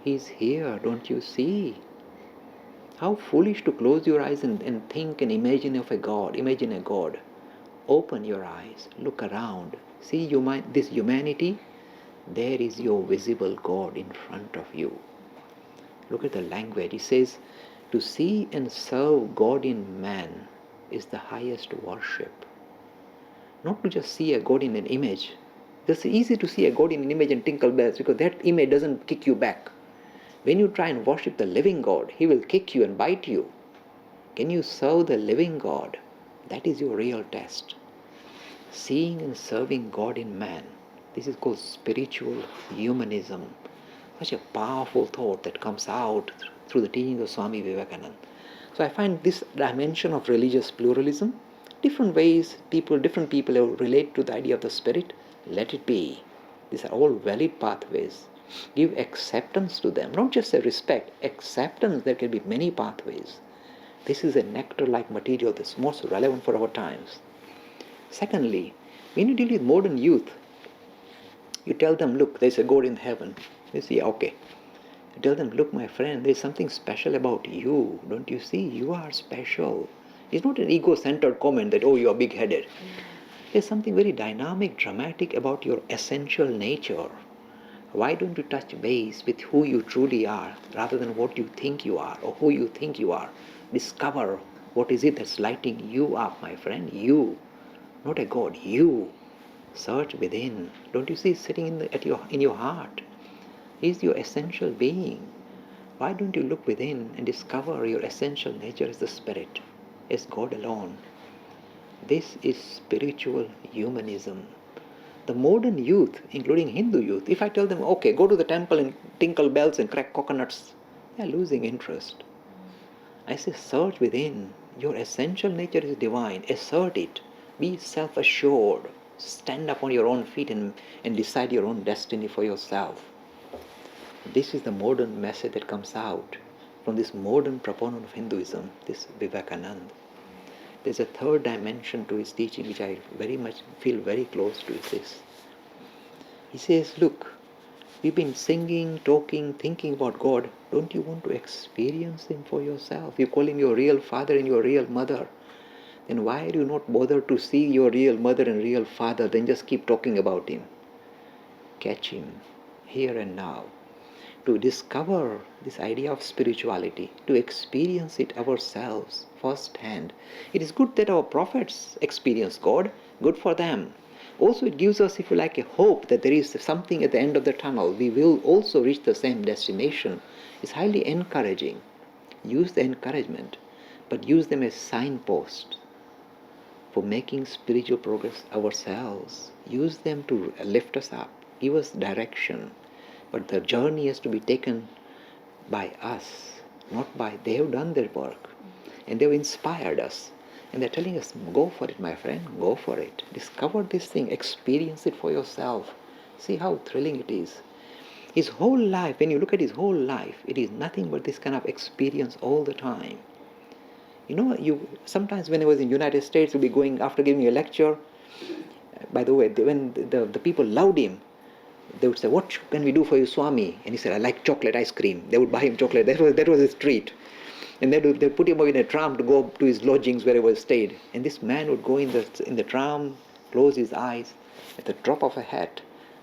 He's here, don't you see? How foolish to close your eyes and think and imagine of a God. Imagine a God. Open your eyes, look around. See this humanity? There is your visible God in front of you. Look at the language. It says, to see and serve God in man is the highest worship. Not to just see a God in an image. It's easy to see a God in an image and tinkle bells because that image doesn't kick you back. When you try and worship the living God, He will kick you and bite you. Can you serve the living God? That is your real test. Seeing and serving God in man. This is called spiritual humanism. Such a powerful thought that comes out through the teachings of Swami Vivekananda. So I find this dimension of religious pluralism, different ways different people relate to the idea of the spirit, let it be. These are all valid pathways. Give acceptance to them, not just a respect, acceptance. There can be many pathways. This is a nectar-like material that's most relevant for our times. Secondly, when you deal with modern youth, you tell them, look, there's a God in heaven. They say, okay. You tell them, look, my friend, there's something special about you. Don't you see? You are special. It's not an ego-centered comment that, oh, you're big-headed. There's something very dynamic, dramatic about your essential nature. Why don't you touch base with who you truly are rather than what you think you are or who you think you are? Discover what is it that's lighting you up, my friend. You, not a God, you. Search within. Don't you see sitting in your heart? He's your essential being. Why don't you look within and discover your essential nature as the Spirit, as God alone? This is spiritual humanism. The modern youth, including Hindu youth, if I tell them, okay, go to the temple and tinkle bells and crack coconuts, they are losing interest. I say, search within. Your essential nature is divine. Assert it. Be self-assured. Stand up on your own feet and decide your own destiny for yourself. This is the modern message that comes out from this modern proponent of Hinduism, this Vivekananda. There's a third dimension to his teaching which I very much feel very close to, is this. He says, look, we've been singing, talking, thinking about God. Don't you want to experience Him for yourself? You call Him your real father and your real mother. Then why do you not bother to see your real mother and real father, then just keep talking about Him? Catch Him here and now. To discover this idea of spirituality, to experience it ourselves firsthand. It is good that our prophets experience God, good for them. Also, it gives us, if you like, a hope that there is something at the end of the tunnel. We will also reach the same destination. It's highly encouraging. Use the encouragement, but use them as signposts for making spiritual progress ourselves. Use them to lift us up, give us direction. But the journey has to be taken by us, not by, they have done their work and they have inspired us. And they're telling us, go for it, my friend, go for it. Discover this thing, experience it for yourself. See how thrilling it is. His whole life, when you look at his whole life, it is nothing but this kind of experience all the time. You know, sometimes when I was in the United States, we'd be going after giving a lecture. By the way, when the people loved him, they would say, what can we do for you, Swami? And he said, I like chocolate ice cream. They would buy him chocolate. That was his treat. And they'd put him in a tram to go to his lodgings where he was stayed. And this man would go in the tram, close his eyes, at the drop of a hat,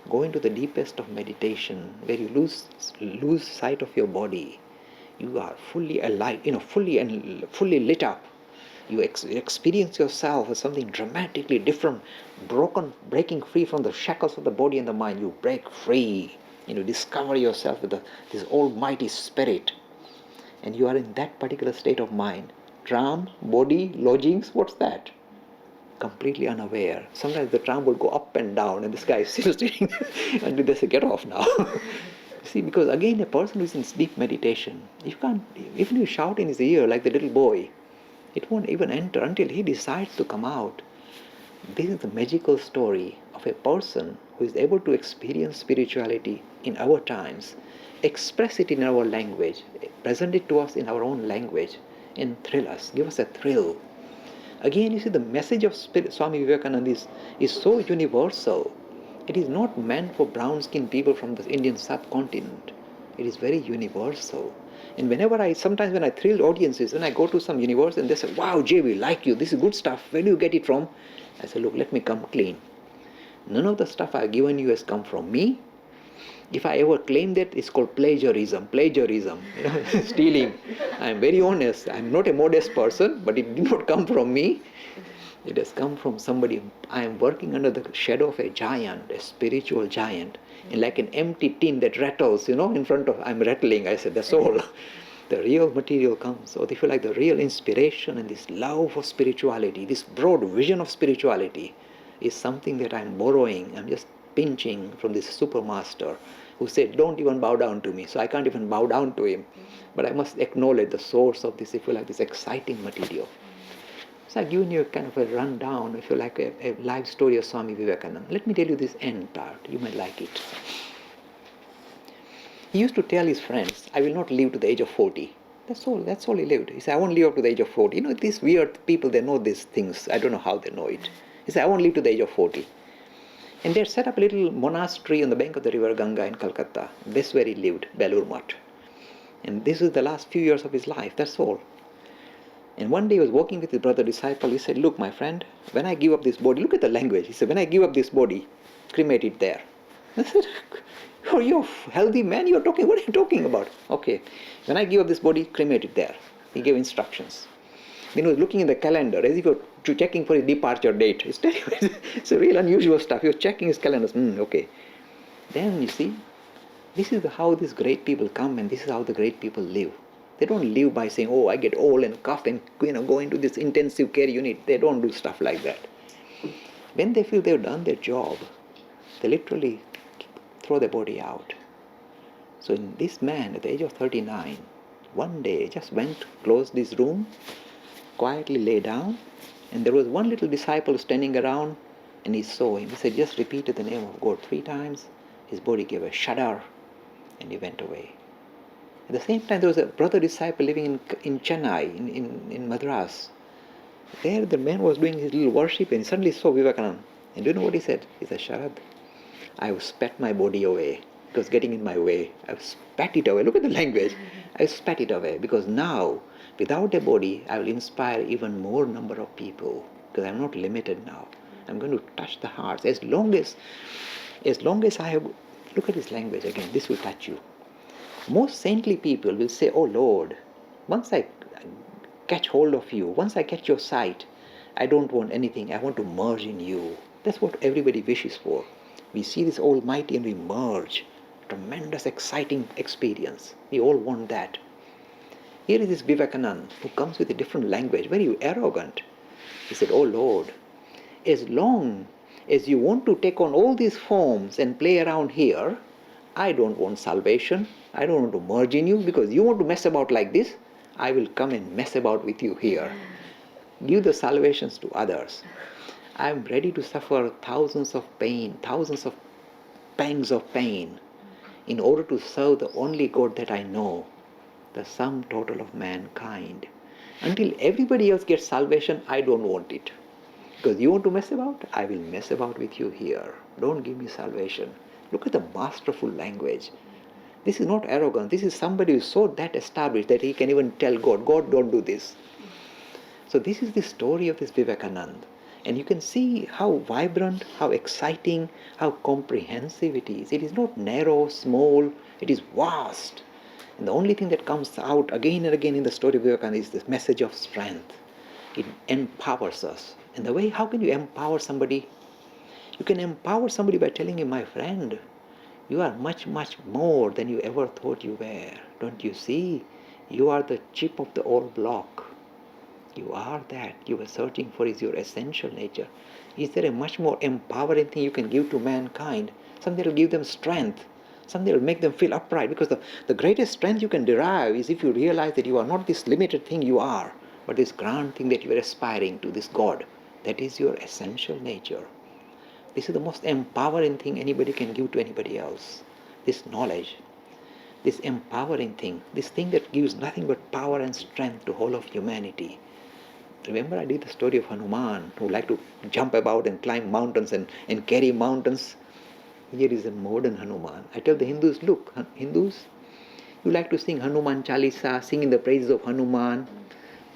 go into the deepest of meditation, where you lose sight of your body. You are fully alive, fully lit up. You experience yourself as something dramatically different, breaking free from the shackles of the body and the mind. You break free. Discover yourself with this almighty spirit. And you are in that particular state of mind. Tram, body, lodgings, what's that? Completely unaware. Sometimes the tram will go up and down and this guy is still sitting and they say, get off now. See, because again, a person who is in deep meditation, you can't, even if you shout in his ear like the little boy, it won't even enter until he decides to come out. This is the magical story of a person who is able to experience spirituality in our times, express it in our language, present it to us in our own language, and thrill us, give us a thrill. Again, you see, the message of Swami Vivekananda is so universal. It is not meant for brown-skinned people from the Indian subcontinent. It is very universal. And sometimes when I thrill audiences, when I go to some university and they say, wow, Jay, we like you, this is good stuff, where do you get it from? I say, look, let me come clean. None of the stuff I've given you has come from me. If I ever claim that, it's called plagiarism, stealing. I'm very honest. I'm not a modest person, but it did not come from me. It has come from somebody. I am working under the shadow of a giant, a spiritual giant. And like an empty tin that rattles, in front of, I'm rattling. I said, that's all. The real material comes. So if you like, the real inspiration and this love for spirituality, this broad vision of spirituality is something that I'm borrowing. I'm just pinching from this supermaster who said, don't even bow down to me. So I can't even bow down to him. But I must acknowledge the source of this, if you like, this exciting material. So I've given you a kind of a rundown, if you like, a life story of Swami Vivekananda. Let me tell you this end part. You might like it. He used to tell his friends, I will not live to the age of 40. That's all he lived. He said, I won't live up to the age of 40. These weird people, they know these things. I don't know how they know it. He said, I won't live to the age of 40. And they set up a little monastery on the bank of the river Ganga in Calcutta. That's where he lived, Belur Math. And this is the last few years of his life. That's all. And one day he was walking with his brother disciple. He said, look, my friend, when I give up this body, look at the language. He said, when I give up this body, cremate it there. I said, oh, you're a healthy man. What are you talking about? Okay, when I give up this body, cremate it there. He gave instructions. Then he was looking in the calendar as if he were checking for his departure date. It's a real unusual stuff. He was checking his calendars. Okay. Then you see, this is how these great people come and this is how the great people live. They don't live by saying, oh, I get old and cough and go into this intensive care unit. They don't do stuff like that. When they feel they've done their job, they literally throw their body out. So this man at the age of 39, one day just went, closed this room, quietly lay down, and there was one little disciple standing around, and he saw him. He said, just repeated the name of God 3 times. His body gave a shudder, and he went away. At the same time, there was a brother disciple living in Chennai, in Madras. There the man was doing his little worship and he suddenly saw Vivekananda. And do you know what he said? He said, Sharad, I have spat my body away. It was getting in my way. I've spat it away. Look at the language. I spat it away because now, without a body, I will inspire even more number of people because I'm not limited now. I'm going to touch the hearts. As long as I have, look at his language again. This will touch you. Most saintly people will say, oh Lord, once I catch hold of you, once I catch your sight, I don't want anything. I want to merge in you. That's what everybody wishes for. We see this Almighty and we merge. Tremendous, exciting experience. We all want that. Here is this Vivekananda who comes with a different language, very arrogant. He said, "Oh Lord, as long as you want to take on all these forms and play around here, I don't want salvation. I don't want to merge in you because you want to mess about like this. I will come and mess about with you here. Give the salvations to others. I am ready to suffer thousands of pain, thousands of pangs of pain in order to serve the only God that I know, the sum total of mankind. Until everybody else gets salvation, I don't want it. Because you want to mess about, I will mess about with you here. Don't give me salvation." Look at the masterful language. This is not arrogance. This is somebody who is so that established that he can even tell God, "God, don't do this." So this is the story of this Vivekananda. And you can see how vibrant, how exciting, how comprehensive it is. It is not narrow, small, it is vast. And the only thing that comes out again and again in the story of Vivekananda is this message of strength. It empowers us. And the way, how can you empower somebody? You can empower somebody by telling him, "My friend, you are much, much more than you ever thought you were. Don't you see? You are the chip of the old block. You are that. You are searching for is your essential nature." Is there a much more empowering thing you can give to mankind? Something that will give them strength. Something that will make them feel upright. Because the greatest strength you can derive is if you realize that you are not this limited thing you are, but this grand thing that you are aspiring to, this God. That is your essential nature. This is the most empowering thing anybody can give to anybody else. This knowledge. This empowering thing. This thing that gives nothing but power and strength to whole of humanity. Remember I did the story of Hanuman, who liked to jump about and climb mountains and carry mountains. Here is a modern Hanuman. I tell the Hindus, look, Hindus, you like to sing Hanuman Chalisa, singing the praises of Hanuman.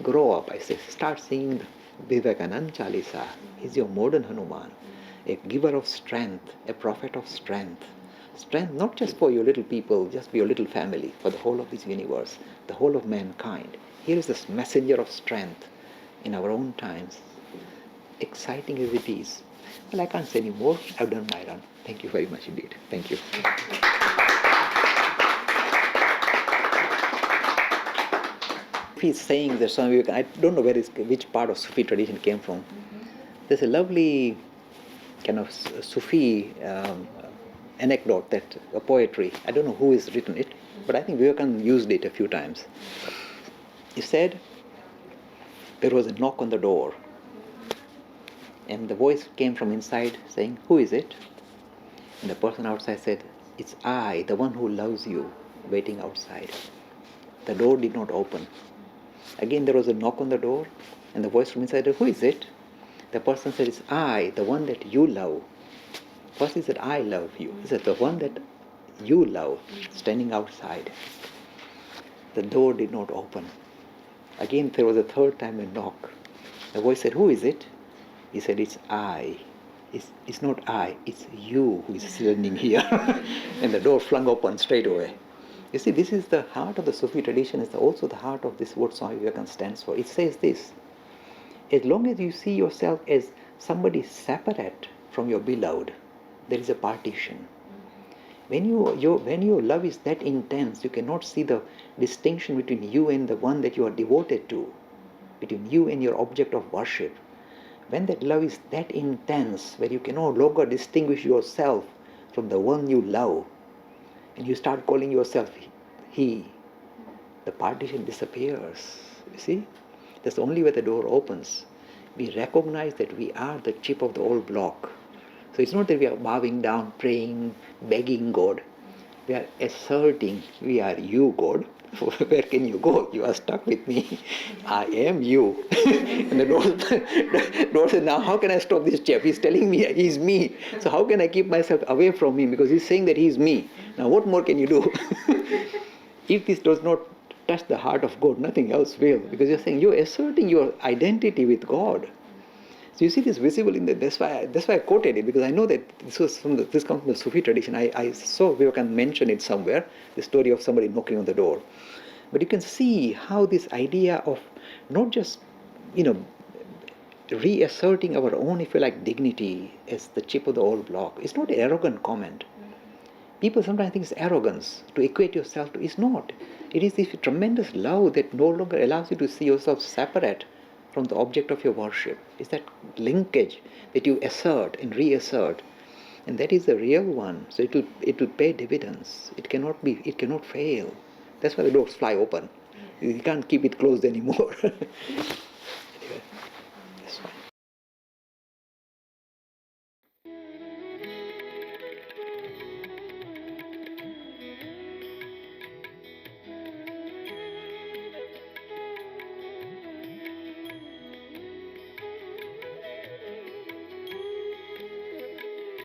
Grow up, I say. Start singing the Vivekananda Chalisa. He's your modern Hanuman. A giver of strength, a prophet of strength. Strength not just for your little people, just for your little family, for the whole of this universe, the whole of mankind. Here is this messenger of strength in our own times. Exciting as it is. Well, I can't say any more. I've done my run. Thank you very much indeed. Thank you. He's saying that Swami Vivekananda, I don't know which part of Sufi tradition came from. There's a lovely kind of Sufi anecdote, that a poetry. I don't know who has written it, but I think Vivekananda used it a few times. He said, there was a knock on the door, and the voice came from inside saying, "Who is it?" And the person outside said, "It's I, the one who loves you, waiting outside." The door did not open. Again there was a knock on the door, and the voice from inside said, "Who is it?" The person said, "It's I, the one that you love." First he said, "I love you." He said, "The one that you love, standing outside." The door did not open. Again there was a third time a knock. The voice said, "Who is it?" He said, "It's I. It's not I, it's you who is standing here." And the door flung open straight away. You see, this is the heart of the Sufi tradition. It's also the heart of this what Swami Vivekananda stands for. It says this: as long as you see yourself as somebody separate from your beloved, there is a partition. When your love is that intense, you cannot see the distinction between you and the one that you are devoted to, between you and your object of worship. When that love is that intense, where you can no longer distinguish yourself from the one you love, and you start calling yourself he, the partition disappears. You see? That's the only way the door opens. We recognize that we are the chip of the old block. So it's not that we are bowing down, praying, begging God. We are asserting, we are you, God. Where can you go? You are stuck with me. I am you. And the door says, now how can I stop this chap? He's telling me he's me. So how can I keep myself away from him? Because he's saying that he's me. Now what more can you do? If this does not touch the heart of God, nothing else will. Because you're saying, you're asserting your identity with God. So you see this visible in the, that's why I quoted it, because I know that this comes from the Sufi tradition. I saw Vivekananda mention it somewhere, the story of somebody knocking on the door. But you can see how this idea of not just, reasserting our own, if you like, dignity as the chip of the old block. It's not an arrogant comment. People sometimes think it's arrogance to equate yourself to. It's not. It is this tremendous love that no longer allows you to see yourself separate from the object of your worship. It's that linkage that you assert and reassert. And that is the real one. So it will pay dividends. It cannot fail. That's why the doors fly open. You can't keep it closed anymore. Anyway, that's fine.